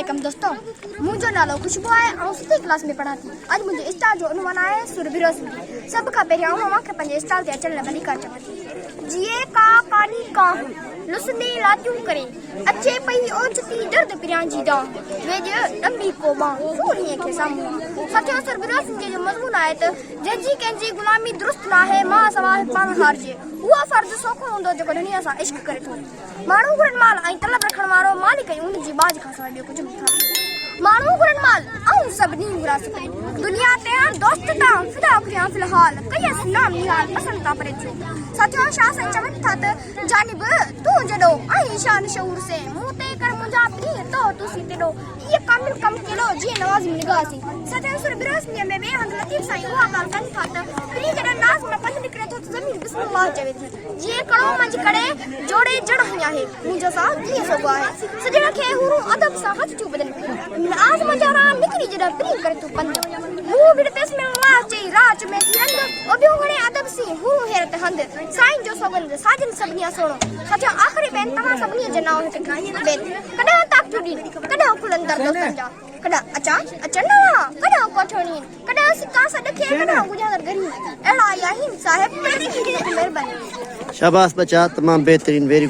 अस्सलामुअलैकुम दोस्तों, मुझो नालो खुशबू आहे ऐं 6वीं क्लास में पढ़ा थी। अॼु मुंहिंजे स्टाल जो उनवान आहे सुरबिरोसिनी। सभ खां पहिरियों मूंखे पंहिंजे स्टाल ते अचण लाइ भली कार चवां थी। जिए का कानी काहू लुसने लाजू करे अचे पई ओचती दर्द पिरां जी दां वेज डंबी को मां सूरीअ खे साम्हूं सचो सुरबिरोसिनी जो मज़मून आहे त जंहिंजी कंहिंजी गुलामी दुरुस्त न आहे मां सवाइ पाण हारजे। उहो फर्ज़ सौखो हूंदो जेको ॾणीअ सां इश्क करे थो। माण्हू घुरनि माल ऐं तलब रखण वारो मालिक ऐं उन जी बाज खां सवाइ ॿियो कुझु बि था। माण्हू घुरनि माल ऐं सभिनी घुरा सघे दुनिया ते दोस्त तां फिदा करियां फ़िलहाल कयस नाम निहाल पसंदि था परे थियो। साथियो शाह साईं चवनि था त जानिब तूं जॾो ऐं शान शऊर से मूं ते कर मुंहिंजा पीउ तो तुसी तेॾो इहे कामिल कम केलो जीअं नवाज़ी निगाह सी। साथियो सुरबिरोसिनीअ में ॿिए हंधि लतीफ़ साईं उहा ॻाल्हि कनि था त पीउ जॾहिं नाज़ में पंधु निकिरे थो त ज़मीन बिस्मिल्लाह चवे थी जीअं कड़ो मंझि करे जोड़े जड़ हई आहे मुंहिंजो सां कीअं सोगो आहे सजण खे हूरू अदब सां हथ थियूं बदल नाज़ मंझा राम निकिरी जॾहिं पीउ करे थो पंधु हू बि बिस्मिल्लाह चई राच में थी रंग ओ ॿियो घणे अदब सी हू हैरत हंध साईं जो सौगंध साजन सभिनी सुहिणो। साथियो आख़िरी बेन तव्हां सभिनी जे नाम हिकु बेन कॾहिं ताक ॾी कॾहिं खुलनि दर जा कॾहिं अचनि न कॾहिं कोठणी कॾहिं सिका सॾ खे कॾहिं गुजागर गरी अहिड़ा आहिनि साहिब। मेहरबानी। शाबाश बच्चा, तमाम बेहतरीन, वेरी